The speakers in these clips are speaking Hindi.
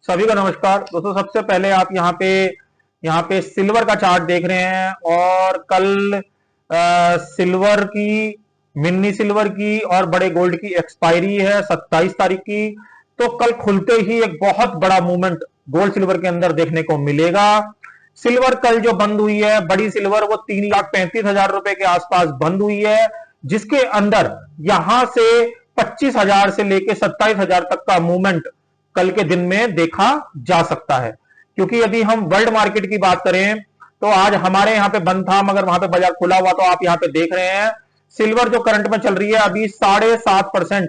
सभी को नमस्कार दोस्तों। सबसे पहले आप यहाँ पे सिल्वर का चार्ट देख रहे हैं और कल सिल्वर की, मिनी सिल्वर की और बड़े गोल्ड की एक्सपायरी है 27 तारीख की। तो कल खुलते ही एक बहुत बड़ा मूवमेंट गोल्ड सिल्वर के अंदर देखने को मिलेगा। सिल्वर कल जो बंद हुई है, बड़ी सिल्वर, वो 3,35,000 रुपए के आसपास बंद हुई है, जिसके अंदर यहां से 25,000 से लेकर 27,000 तक का मूवमेंट कल के दिन में देखा जा सकता है। क्योंकि यदि हम वर्ल्ड मार्केट की बात करें तो आज हमारे यहां पे बंद था, मगर वहां पे बाजार खुला हुआ, तो आप यहां पे देख रहे हैं सिल्वर जो करंट में चल रही है अभी 7.5%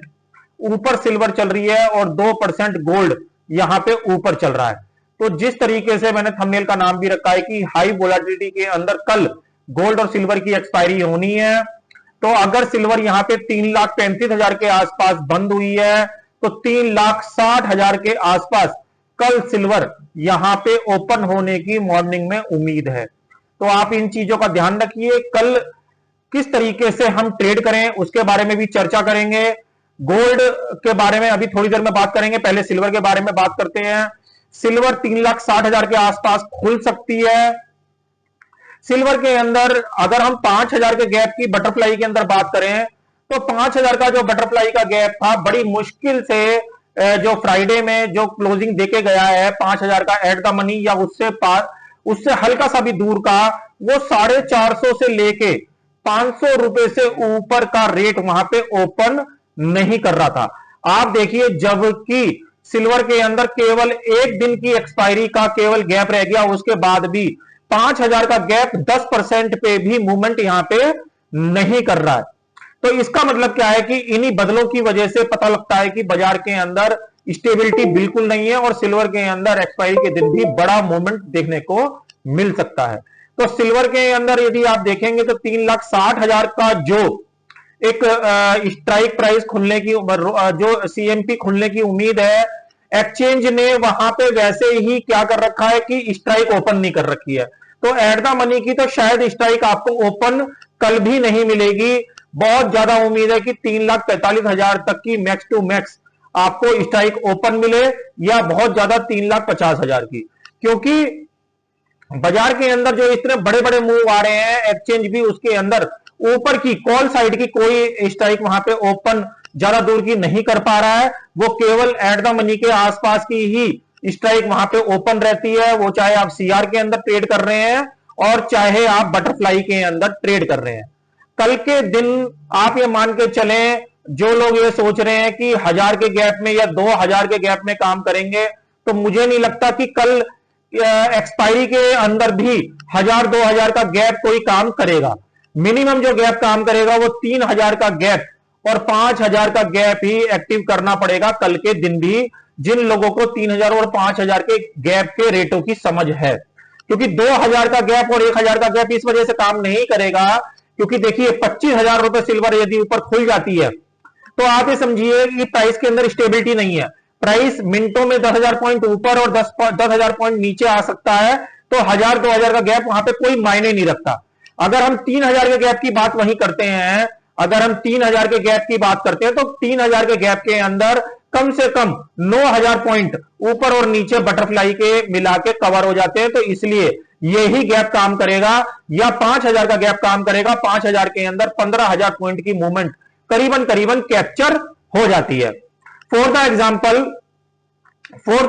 ऊपर सिल्वर चल रही है और 2% गोल्ड यहां पे ऊपर चल रहा है। तो जिस तरीके से मैंने थंबनेल का नाम भी रखा है कि हाई वोलेटिलिटी के अंदर कल गोल्ड और सिल्वर की एक्सपायरी होनी है, तो अगर सिल्वर यहां पे 3,35,000 के आसपास बंद हुई है तो 3,60,000 के आसपास कल सिल्वर यहां पे ओपन होने की मॉर्निंग में उम्मीद है। तो आप इन चीजों का ध्यान रखिए। कल किस तरीके से हम ट्रेड करें उसके बारे में भी चर्चा करेंगे। गोल्ड के बारे में अभी थोड़ी देर में बात करेंगे, पहले सिल्वर के बारे में बात करते हैं। सिल्वर 3,60,000 के आसपास खुल सकती है। सिल्वर के अंदर अगर हम 5,000 के गैप की बटरफ्लाई के अंदर बात करें तो 5,000 का जो बटरफ्लाई का गैप था, बड़ी मुश्किल से जो फ्राइडे में जो क्लोजिंग देके गया है 5,000 का एट द मनी या उससे हल्का सा भी दूर का, वो 450 से लेके 500 रुपए से ऊपर का रेट वहां पे ओपन नहीं कर रहा था। आप देखिए, जबकि सिल्वर के अंदर केवल एक दिन की एक्सपायरी का केवल गैप रह गया, उसके बाद भी 5,000 का गैप 10% पे भी मूवमेंट यहां पे नहीं कर रहा है। तो इसका मतलब क्या है कि इन्हीं बदलों की वजह से पता लगता है कि बाजार के अंदर स्टेबिलिटी बिल्कुल नहीं है और सिल्वर के अंदर एक्सपायरी के दिन भी बड़ा मूवमेंट देखने को मिल सकता है। तो सिल्वर के अंदर यदि आप देखेंगे तो 3,60,000 का जो एक स्ट्राइक प्राइस खुलने की, जो सीएमपी खुलने की उम्मीद है, एक्सचेंज ने वहां पे वैसे ही क्या कर रखा है कि स्ट्राइक ओपन नहीं कर रखी है। तो एट द मनी की तो शायद स्ट्राइक आपको ओपन कल भी नहीं मिलेगी। बहुत ज्यादा उम्मीद है कि 3,45,000 तक की मैक्स टू मैक्स आपको स्ट्राइक ओपन मिले, या बहुत ज्यादा 3,50,000 की। क्योंकि बाजार के अंदर जो इतने बड़े बड़े मूव आ रहे हैं, एक्सचेंज भी उसके अंदर ऊपर की कॉल साइड की कोई स्ट्राइक वहां पे ओपन ज्यादा दूर की नहीं कर पा रहा है। वो केवल एट द मनी के आसपास की ही स्ट्राइक वहां पे ओपन रहती है, वो चाहे आप सीआर के अंदर ट्रेड कर रहे हैं और चाहे आप बटरफ्लाई के अंदर ट्रेड कर रहे हैं। कल के दिन आप ये मान के चलें, जो लोग ये सोच रहे हैं कि 1,000 के गैप में या 2,000 के गैप में काम करेंगे, तो मुझे नहीं लगता कि कल एक्सपायरी के अंदर भी 1,000-2,000 का गैप कोई काम करेगा। मिनिमम जो गैप काम करेगा वो 3,000 का गैप और 5,000 का गैप ही एक्टिव करना पड़ेगा कल के दिन भी, जिन लोगों को 3,000 और 5,000 के गैप के रेटों की समझ है। क्योंकि 2,000 का गैप और 1,000 का गैप इस वजह से काम नहीं करेगा क्योंकि देखिए 25,000 रुपए सिल्वर यदि ऊपर खुल जाती है तो आप ये समझिए कि प्राइस के अंदर स्टेबिलिटी नहीं है। प्राइस मिनटों में 10,000 पॉइंट ऊपर और 10,000 पॉइंट नीचे आ सकता है। तो 1,000-2,000 का गैप वहां पे कोई मायने नहीं रखता। अगर हम 3,000 के गैप की बात वहीं करते हैं, अगर हम 3,000 के गैप की बात करते हैं तो 3,000 के गैप के अंदर कम से कम 9,000 पॉइंट ऊपर और नीचे बटरफ्लाई के मिला के कवर हो जाते हैं। तो इसलिए यही गैप काम करेगा, या 5,000 का गैप काम करेगा। 5,000 के अंदर 15,000 पॉइंट की मूवमेंट करीबन करीबन कैप्चर हो जाती है। फॉर द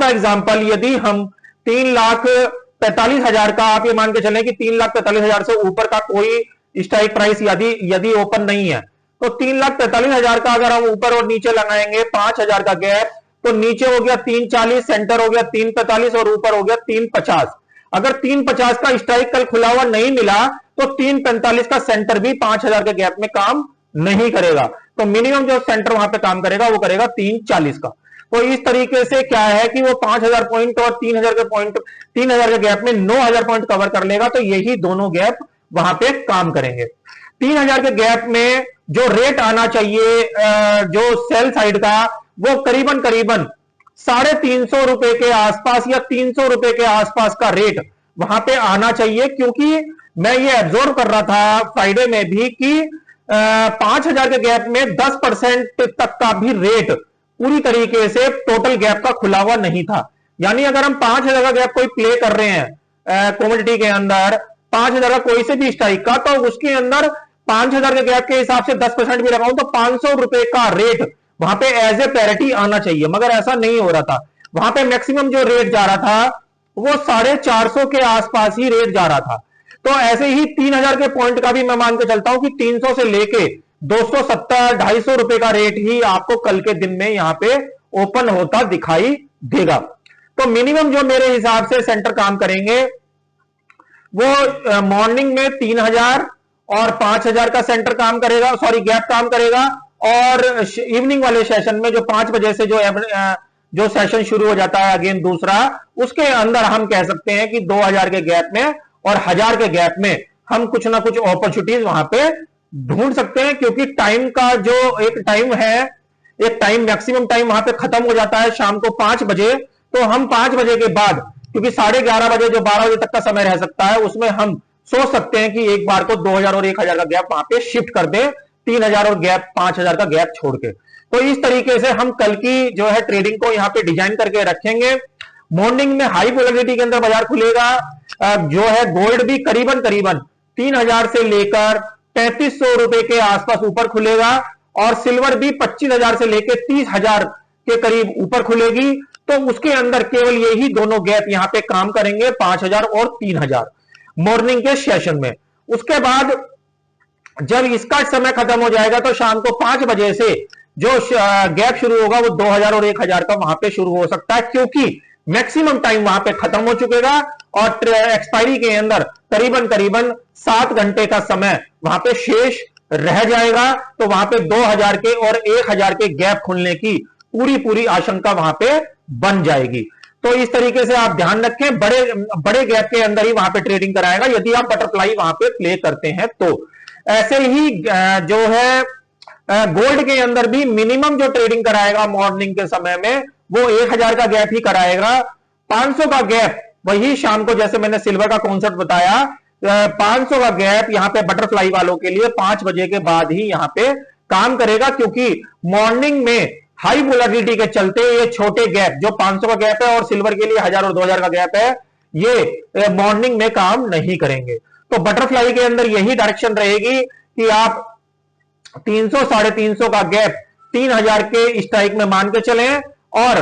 एग्जाम्पल यदि हम 3,45,000 का, आप ये मान के चलें कि 3,45,000 से ऊपर का कोई स्ट्राइक प्राइस यदि ओपन नहीं है, तो 3,45,000 का अगर हम ऊपर और नीचे लगाएंगे 5,000 का गैप, तो नीचे हो गया 3,40, सेंटर हो गया 3,45 और ऊपर हो गया 3,50। अगर 3,50 का स्ट्राइक कल खुला हुआ नहीं मिला तो 3,45 का सेंटर भी 5,000 के गैप में काम नहीं करेगा। तो मिनिमम जो सेंटर वहां पे काम करेगा वो करेगा 3,40 का। तो इस तरीके से क्या है कि वो 5,000 पॉइंट और 3,000 के गैप में 9,000 पॉइंट कवर कर लेगा। तो यही दोनों गैप वहां पे काम करेंगे। 3,000 के गैप में जो रेट आना चाहिए जो सेल साइड का, वो करीबन करीबन 350 रुपए के आसपास या 300 रुपए के आसपास का रेट वहां पे आना चाहिए। क्योंकि मैं ये ऑब्जर्व कर रहा था फ्राइडे में भी कि 5,000 के गैप में 10% तक का भी रेट पूरी तरीके से टोटल गैप का खुला हुआ नहीं था। यानी अगर हम 5,000 का गैप कोई प्ले कर रहे हैं कमोडिटी के अंदर, 5,000 का कोई से भी स्ट्राइक का, तो उसके अंदर 5,000 के गैप के हिसाब से 10% भी लगाऊं तो 500 रुपए का रेट वहां पे एज ए पैरिटी आना चाहिए, मगर ऐसा नहीं हो रहा था। वहां पे मैक्सिमम जो रेट जा रहा था वो 450 के आसपास ही रेट जा रहा था। तो ऐसे ही 3,000 के पॉइंट का भी मैं मान के चलता हूं कि 300 से लेके 270 250 रुपए का रेट ही आपको कल के दिन में यहां पे ओपन होता दिखाई देगा। तो मिनिमम जो मेरे हिसाब से सेंटर काम करेंगे वो मॉर्निंग में 3,000 और 5,000 का सेंटर काम करेगा, सॉरी गैप काम करेगा, और इवनिंग वाले सेशन में जो 5 बजे से जो सेशन शुरू हो जाता है अगेन दूसरा, उसके अंदर हम कह सकते हैं कि 2,000 के गैप में और 1,000 के गैप में हम कुछ ना कुछ अपॉर्चुनिटीज वहां पे ढूंढ सकते हैं, क्योंकि टाइम का जो एक टाइम है, एक टाइम मैक्सिमम टाइम वहां पे खत्म हो जाता है शाम को 5 बजे। तो हम 5 बजे के बाद, क्योंकि 11:30 बजे जो 12 बजे तक का समय रह सकता है, उसमें हम सोच सकते हैं कि एक बार को 2,000 और 1,000 का गैप वहां पे शिफ्ट कर दे, 3,000 और गैप 5,000 का गैप छोड़ के। तो इस तरीके से हम कल की जो है ट्रेडिंग को यहां पे डिजाइन करके रखेंगे। मॉर्निंग में हाई वोलेटिलिटी के अंदर बाजार खुलेगा, जो है गोल्ड भी करीबन 3,000 से लेकर 3,500 रुपए के आसपास ऊपर खुलेगा, और सिल्वर भी 25,000 से लेकर 30,000 के करीब ऊपर खुलेगी। तो उसके अंदर केवल यही दोनों गैप यहां पे काम करेंगे, 5,000 और 3,000 मॉर्निंग के सेशन में। उसके बाद जब इसका समय खत्म हो जाएगा तो शाम को 5 बजे से जो गैप शुरू होगा वो 2,000 और 1,000 का वहां पे शुरू हो सकता है, क्योंकि मैक्सिमम टाइम वहां पे खत्म हो चुकेगा और एक्सपायरी के अंदर करीबन 7 घंटे का समय वहां पे शेष रह जाएगा। तो वहां पे 2,000 के और 1,000 के गैप खुलने की पूरी आशंका वहां पे बन जाएगी। तो इस तरीके से आप ध्यान रखें, बड़े गैप के अंदर ही वहां पे ट्रेडिंग कराएगा यदि आप बटरफ्लाई वहां पे प्ले करते हैं। तो ऐसे ही जो है गोल्ड के अंदर भी मिनिमम जो ट्रेडिंग कराएगा मॉर्निंग के समय में वो 1,000 का गैप ही कराएगा। 500 का गैप वही शाम को, जैसे मैंने सिल्वर का कॉन्सेप्ट बताया, 500 का गैप यहां पे बटरफ्लाई वालों के लिए 5 बजे के बाद ही यहां पे काम करेगा, क्योंकि मॉर्निंग में हाई वोलेटिलिटी के चलते ये छोटे गैप जो 500 का गैप है और सिल्वर के लिए 1,000 और 2,000 का गैप है, ये मॉर्निंग में काम नहीं करेंगे। तो बटरफ्लाई के अंदर यही डायरेक्शन रहेगी कि आप 300 350 का गैप 3,000 के स्ट्राइक में मान के चलें, और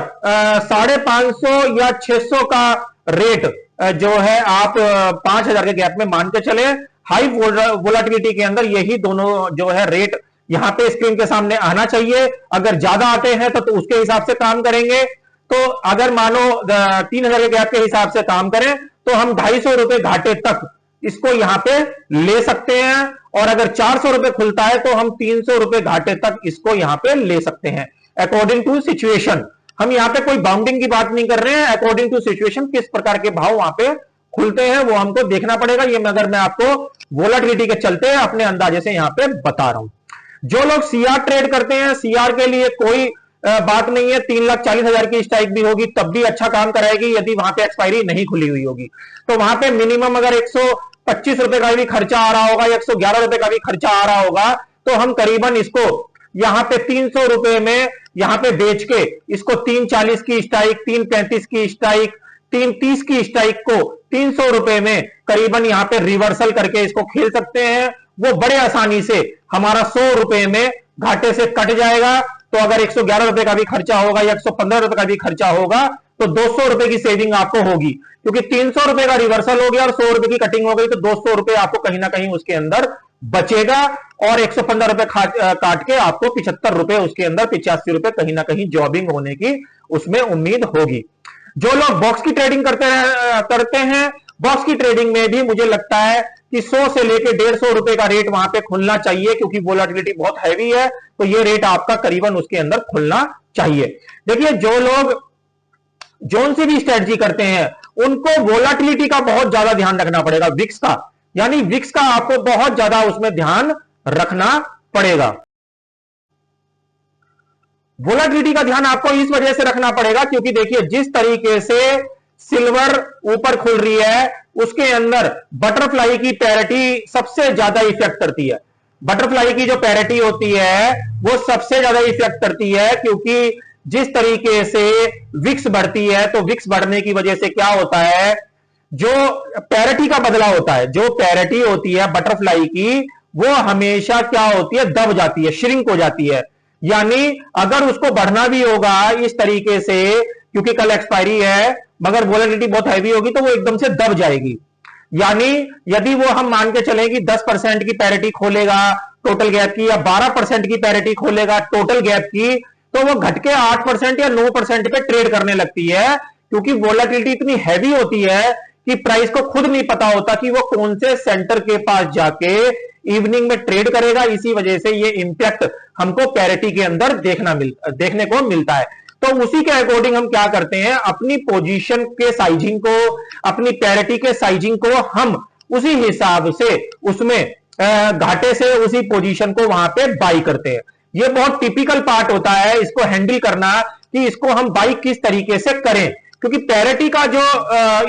550 या 600 का रेट जो है आप 5,000 के गैप में मान के चलें। हाई वोलेटिलिटी के अंदर यही दोनों जो है रेट यहां पे स्क्रीन के सामने आना चाहिए। अगर ज्यादा आते हैं तो उसके हिसाब से काम करेंगे। तो अगर मानो 3,000 के गैप के हिसाब से काम करें तो हम 250 रुपए घाटे तक इसको यहां पे ले सकते हैं, और अगर 400 रुपए खुलता है तो हम 300 रुपए घाटे तक इसको यहां पे ले सकते हैं, अकॉर्डिंग टू सिचुएशन। हम यहां पे कोई बाउंडिंग की बात नहीं कर रहे हैं, अकॉर्डिंग टू सिचुएशन किस प्रकार के भाव वहां पे खुलते हैं वो हमको देखना पड़ेगा। ये अगर मैं आपको वोलेटिलिटी के चलते अपने अंदाजे से यहां पे बता रहा हूं। जो लोग सीआर ट्रेड करते हैं, सीआर के लिए कोई बात नहीं है, 3,40,000 की स्ट्राइक भी होगी तब भी अच्छा काम कराएगी यदि वहां पे एक्सपायरी नहीं खुली हुई होगी। तो वहां पे मिनिमम अगर 125 रुपए का भी खर्चा आ रहा होगा, 111 रुपए का भी खर्चा आ रहा होगा, तो हम करीबन इसको यहां पे 300 रुपए में यहां पे बेच के इसको 3,40 की स्ट्राइक, 3,35 की स्ट्राइक, 3,30 की स्ट्राइक को 300 रुपए में करीबन यहां पे रिवर्सल करके इसको खेल सकते हैं। वो बड़े आसानी से हमारा 100 रुपए में घाटे से कट जाएगा। तो अगर 111 रुपए का भी खर्चा होगा या 115 रुपए का भी खर्चा होगा तो 200 रुपए की सेविंग आपको होगी, क्योंकि 300 रुपए का रिवर्सल हो गया और 100 रुपए की कटिंग हो गई, तो 200 रुपए आपको कहीं ना कहीं उसके अंदर बचेगा, और 115 रुपए काट के आपको 75 रुपए उसके अंदर 85 रुपए कहीं ना कहीं जॉबिंग होने की उसमें उम्मीद होगी। जो लोग बॉक्स की ट्रेडिंग करते हैं, बॉक्स की ट्रेडिंग में भी मुझे लगता है कि 100 से लेकर 150 रुपए का रेट वहां पे खुलना चाहिए, क्योंकि वोलेटिलिटी बहुत हैवी है, तो ये रेट आपका करीबन उसके अंदर खुलना चाहिए। देखिए, जो लोग जोन से भी स्ट्रेटजी करते हैं उनको वोलेटिलिटी का बहुत ज्यादा ध्यान रखना पड़ेगा, विक्स का, यानी विक्स का आपको बहुत ज्यादा उसमें ध्यान रखना पड़ेगा। वोलेटिलिटी का ध्यान आपको इस वजह से रखना पड़ेगा क्योंकि देखिए, जिस तरीके से सिल्वर ऊपर खुल रही है उसके अंदर बटरफ्लाई की पैरिटी सबसे ज्यादा इफेक्ट करती है। बटरफ्लाई की जो पैरिटी होती है वो सबसे ज्यादा इफेक्ट करती है, क्योंकि जिस तरीके से विक्स बढ़ती है, तो विक्स बढ़ने की वजह से क्या होता है, जो पैरिटी का बदलाव होता है, जो पैरिटी होती है बटरफ्लाई की, वो हमेशा क्या होती है, दब जाती है, श्रिंक हो जाती है। यानी अगर उसको बढ़ना भी होगा इस तरीके से, क्योंकि कल एक्सपायरी है, मगर वोलेटिलिटी बहुत हैवी होगी तो वो एकदम से दब जाएगी। यानी यदि वो हम मान के चलें कि 10% की पैरिटी खोलेगा टोटल गैप की, या 12% की पैरिटी खोलेगा टोटल गैप की, तो वो घट के 8% या 9% पे ट्रेड करने लगती है, क्योंकि वोलेटिलिटी इतनी हैवी होती है कि प्राइस को खुद नहीं पता होता कि वो कौन से सेंटर के पास जाके इवनिंग में ट्रेड करेगा। इसी वजह से ये इंपैक्ट हमको पैरिटी के अंदर देखने को मिलता है। तो उसी के अकॉर्डिंग हम क्या करते हैं, अपनी पोजीशन के साइजिंग को, अपनी पैरिटी के साइजिंग को हम उसी हिसाब से उसमें घाटे से उसी पोजीशन को वहां पे बाई करते हैं। ये बहुत टिपिकल पार्ट होता है इसको हैंडल करना, कि इसको हम बाई किस तरीके से करें, क्योंकि पैरिटी का जो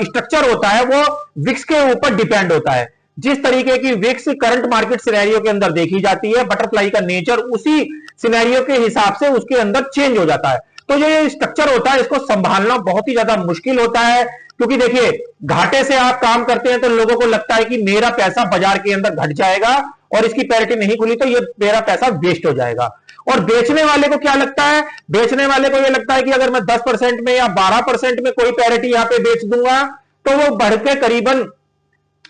स्ट्रक्चर होता है वो विक्स के ऊपर डिपेंड होता है। जिस तरीके की विक्स करंट मार्केट सिनेरियो के अंदर देखी जाती है, बटरफ्लाई का नेचर उसी सिनेरियो के हिसाब से उसके अंदर चेंज हो जाता है। तो जो ये स्ट्रक्चर होता है इसको संभालना बहुत ही ज्यादा मुश्किल होता है, क्योंकि देखिए घाटे से आप काम करते हैं तो लोगों को लगता है कि मेरा पैसा बाजार के अंदर घट जाएगा और इसकी पैरिटी नहीं खुली तो ये मेरा पैसा वेस्ट हो जाएगा। और बेचने वाले को क्या लगता है, बेचने वाले को ये लगता है कि अगर मैं 10% में या 12% में कोई पैरिटी यहां पे बेच दूंगा तो वो बढ़ के करीबन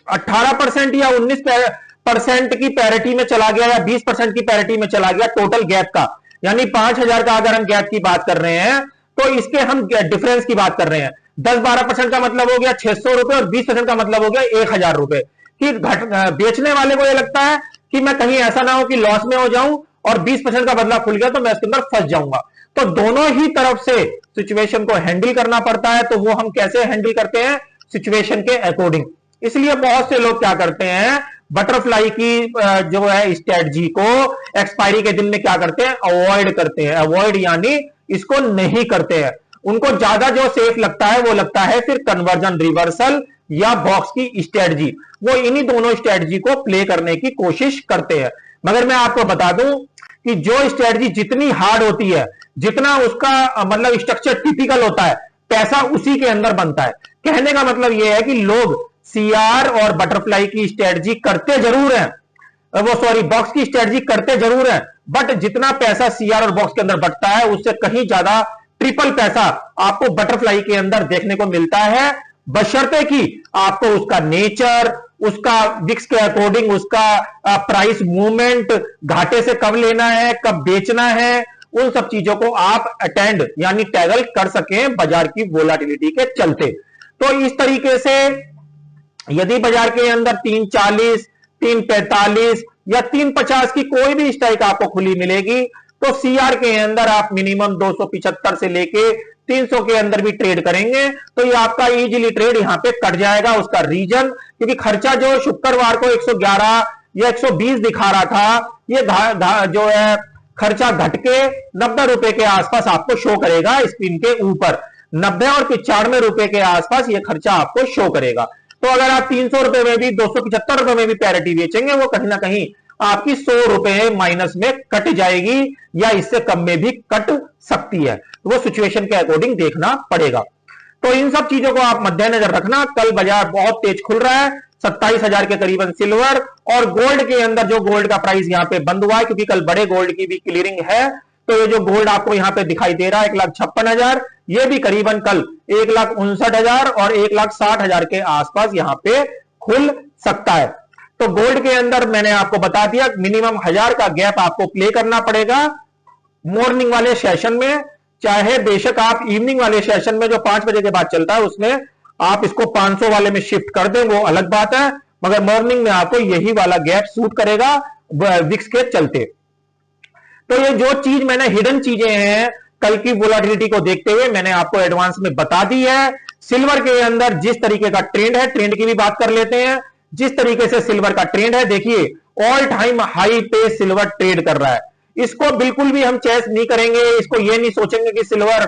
18% या 19% की पैरिटी में चला गया, या 20% की पैरिटी में चला गया टोटल गैप का। यानी 5,000 का अगर हम गैप की बात कर रहे हैं तो इसके हम डिफरेंस की बात कर रहे हैं। 10-12% का मतलब हो गया 600 रुपए और 20% का मतलब हो गया 1,000 रुपए। कि बेचने वाले को यह लगता है कि मैं कहीं ऐसा ना हो कि लॉस में हो जाऊं और 20% का बदला खुल गया तो मैं इसके अंदर फंस जाऊंगा। तो दोनों ही तरफ से सिचुएशन को हैंडल करना पड़ता है। तो वो हम कैसे हैंडल करते हैं, सिचुएशन के अकॉर्डिंग। इसलिए बहुत से लोग क्या करते हैं, बटरफ्लाई की जो है स्ट्रेटजी को एक्सपायरी के दिन में क्या करते हैं, अवॉइड करते हैं। अवॉइड यानी इसको नहीं करते हैं। उनको ज्यादा जो सेफ लगता है वो लगता है फिर कन्वर्जन रिवर्सल या बॉक्स की स्ट्रेटजी। वो इन्हीं दोनों स्ट्रेटजी को प्ले करने की कोशिश करते हैं। मगर मैं आपको बता दूं कि जो स्ट्रेटजी जितनी हार्ड होती है, जितना उसका मतलब स्ट्रक्चर टिपिकल होता है, पैसा उसी के अंदर बनता है। कहने का मतलब यह है कि लोग सीआर और बटरफ्लाई की स्ट्रेटजी करते जरूर हैं, बॉक्स की स्ट्रेटजी करते जरूर हैं, बट जितना पैसा सीआर और बॉक्स के अंदर बटता है उससे कहीं ज्यादा ट्रिपल पैसा आपको बटरफ्लाई के अंदर देखने को मिलता है, बशर्ते कि आपको उसका नेचर, उसका विक्स के अकॉर्डिंग उसका प्राइस मूवमेंट, घाटे से कब लेना है कब बेचना है, उन सब चीजों को आप अटेंड यानी टैगल कर सकें बाजार की वोलाटिलिटी के चलते। तो इस तरीके से यदि बाजार के अंदर 340, 345 या 350 की कोई भी स्ट्राइक आपको खुली मिलेगी तो सीआर के अंदर आप मिनिमम 275 से लेके 300 के अंदर भी ट्रेड करेंगे तो ये आपका इजीली ट्रेड यहां पे कट जाएगा। उसका रीजन, क्योंकि खर्चा जो शुक्रवार को 111 या 120 दिखा रहा था, ये जो है खर्चा घट के 90 रुपए के आसपास आपको शो करेगा स्क्रीन के ऊपर। 90 और 95 रुपए के आसपास ये खर्चा आपको शो करेगा। तो अगर आप 300 रुपए में भी 275 रुपए में भी पैरिटी बेचेंगे वो कहीं ना कहीं आपकी 100 रुपए माइनस में कट जाएगी या इससे कम में भी कट सकती है। वो सिचुएशन के अकॉर्डिंग देखना पड़ेगा। तो इन सब चीजों को आप मद्देनजर रखना। कल बाजार बहुत तेज खुल रहा है, 27,000 के करीबन सिल्वर और गोल्ड के अंदर जो गोल्ड का प्राइस यहां पे बंद हुआ है, क्योंकि कल बड़े गोल्ड की भी क्लियरिंग है, तो ये जो गोल्ड आपको यहां पे दिखाई दे रहा है 1,56,000, ये भी करीबन कल 1,59,000 और 1,60,000 के आसपास यहां पे खुल सकता है। तो गोल्ड के अंदर मैंने आपको बता दिया मिनिमम 1,000 का गैप आपको प्ले करना पड़ेगा मॉर्निंग वाले सेशन में। चाहे बेशक आप इवनिंग वाले सेशन में जो 5 बजे के बाद चलता है उसमें आप इसको 500 वाले में शिफ्ट कर दें, वो अलग बात है, मगर मॉर्निंग में आपको यही वाला गैप सूट करेगा विक्स के चलते। तो ये जो चीज मैंने हिडन चीजें हैं कल की वोलाटिलिटी को देखते हुए मैंने आपको एडवांस में बता दी है। सिल्वर के अंदर जिस तरीके का ट्रेंड है, ट्रेंड की भी बात कर लेते हैं। जिस तरीके से सिल्वर का ट्रेंड है, देखिए ऑल टाइम हाई पे सिल्वर ट्रेड कर रहा है। इसको बिल्कुल भी हम चेस नहीं करेंगे, इसको ये नहीं सोचेंगे कि सिल्वर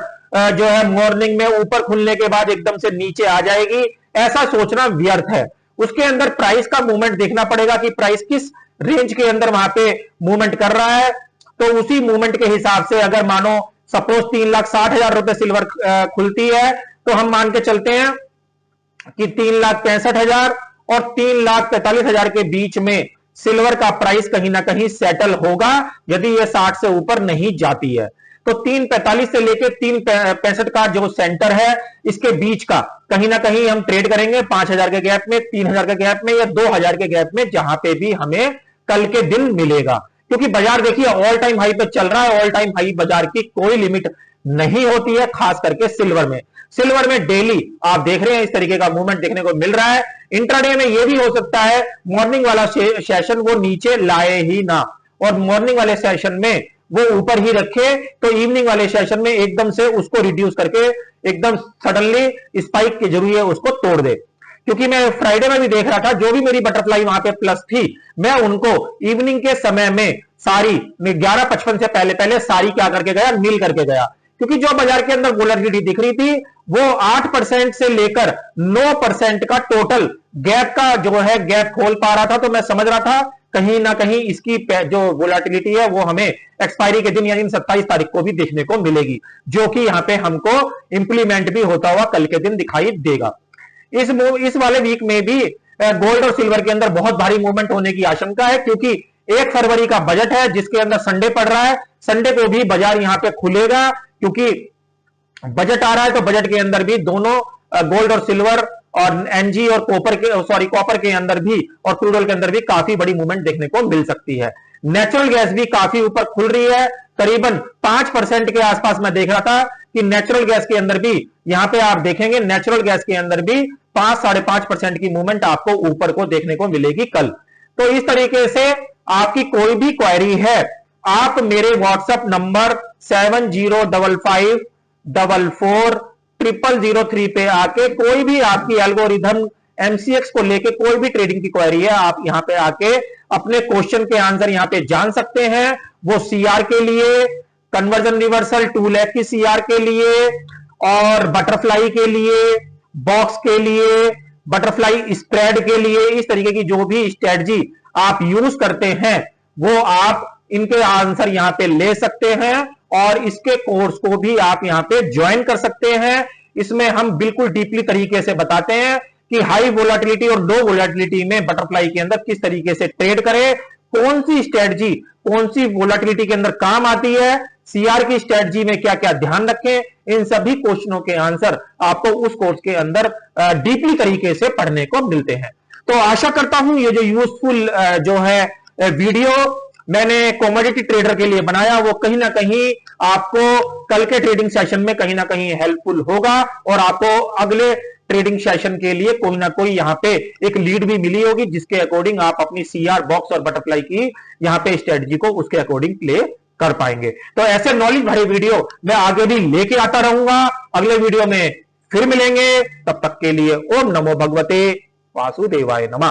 जो है मॉर्निंग में ऊपर खुलने के बाद एकदम से नीचे आ जाएगी, ऐसा सोचना व्यर्थ है। उसके अंदर प्राइस का मूवमेंट देखना पड़ेगा कि प्राइस किस रेंज के अंदर वहां पे मूवमेंट कर रहा है। तो उसी मूवमेंट के हिसाब से अगर मानो सपोज 3,60,000 रुपए सिल्वर खुलती है, तो हम मान के चलते हैं कि 3,65,000 और 3,45,000 के बीच में सिल्वर का प्राइस कहीं ना कहीं सेटल होगा, यदि ये 60 से ऊपर नहीं जाती है। तो 3,45 से लेके 3,65 का जो सेंटर है, इसके बीच का कहीं ना कहीं हम ट्रेड करेंगे 5,000 के गैप में, 3,000 के गैप में या 2,000 के गैप में, जहां पे भी हमें कल के दिन मिलेगा। क्योंकि बाजार देखिए ऑल टाइम हाई पे चल रहा है, ऑल टाइम हाई बाजार की कोई लिमिट नहीं होती है, खास करके सिल्वर में। सिल्वर में डेली आप देख रहे हैं इस तरीके का मूवमेंट देखने को मिल रहा है। इंट्राडे में यह भी हो सकता है मॉर्निंग वाला सेशन वो नीचे लाए ही ना, और मॉर्निंग वाले सेशन में वो ऊपर ही रखे, तो इवनिंग वाले सेशन में एकदम से उसको रिड्यूस करके एकदम सडनली स्पाइक के जरिए उसको तोड़ दे। क्योंकि मैं फ्राइडे में भी देख रहा था, जो भी मेरी बटरफ्लाई वहां पे प्लस थी, मैं उनको इवनिंग के समय में सारी 11:55 से पहले पहले सारी क्या करके गया, नील करके गया। क्योंकि जो बाजार के अंदर वोलेटिलिटी दिख रही थी वो 8% से लेकर 9% का टोटल गैप का जो है गैप खोल पा रहा था। तो मैं समझ रहा था कहीं ना कहीं इसकी जो वोलेटिलिटी है वो हमें एक्सपायरी के दिन यानी 27 तारीख को भी देखने को मिलेगी, जो कि यहां पे हमको इंप्लीमेंट भी होता हुआ कल के दिन दिखाई देगा। इस वाले वीक में भी गोल्ड और सिल्वर के अंदर बहुत भारी मूवमेंट होने की आशंका है, क्योंकि 1 फरवरी का बजट है जिसके अंदर संडे पड़ रहा है। संडे को भी बाजार यहां पे खुलेगा, क्योंकि बजट आ रहा है, तो बजट के अंदर भी दोनों गोल्ड और सिल्वर और एनजी और कॉपर के अंदर भी और क्रूड ऑयल के अंदर भी काफी बड़ी मूवमेंट देखने को मिल सकती है। नेचुरल गैस भी काफी ऊपर खुल रही है, करीबन 5% के आसपास मैं देख रहा था कि नेचुरल गैस के अंदर भी यहां पे आप देखेंगे नेचुरल गैस के अंदर भी 5-5.5% की मूवमेंट आपको ऊपर को देखने को मिलेगी कल। तो इस तरीके से आपकी कोई भी क्वेरी है, आप मेरे व्हाट्सएप नंबर 7055440003 पे आके कोई भी आपकी एल्गोरिथम एमसीएक्स को लेके कोई भी ट्रेडिंग की क्वेरी है, आप यहां पे आके अपने क्वेश्चन के आंसर यहां पे जान सकते हैं। वो सीआर के लिए, कन्वर्जन रिवर्सल 2 लाख की सीआर के लिए, और बटरफ्लाई के लिए, बॉक्स के लिए, बटरफ्लाई स्प्रेड के लिए, इस तरीके की जो भी स्ट्रेटजी आप यूज करते हैं वो आप इनके आंसर यहां पे ले सकते हैं, और इसके कोर्स को भी आप यहां पे ज्वाइन कर सकते हैं। इसमें हम बिल्कुल डीपली तरीके से बताते हैं कि हाई वोलेटिलिटी और लो वोलेटिलिटी में बटरफ्लाई के अंदर किस तरीके से ट्रेड करें, कौन सी स्ट्रेटजी कौन सी वोलेटिलिटी के अंदर काम आती है, सीआर की स्ट्रेटजी में क्या क्या ध्यान रखें, इन सभी क्वेश्चनों के आंसर आपको उस कोर्स के अंदर डीपली तरीके से पढ़ने को मिलते हैं। तो आशा करता हूं ये जो यूजफुल जो है वीडियो मैंने कमोडिटी ट्रेडर के लिए बनाया, वो कहीं ना कहीं आपको कल के ट्रेडिंग सेशन में कहीं ना कहीं हेल्पफुल होगा, और आपको अगले ट्रेडिंग सेशन के लिए कोई ना कोई यहां पे एक लीड भी मिली होगी, जिसके अकॉर्डिंग आप अपनी सीआर, बॉक्स और बटरफ्लाई की यहां पे स्ट्रेटजी को उसके अकॉर्डिंग प्ले कर पाएंगे। तो ऐसे नॉलेज भरे वीडियो मैं आगे भी लेके आता रहूंगा। अगले वीडियो में फिर मिलेंगे, तब तक के लिए ओम नमो भगवते वासुदेवाय नमः।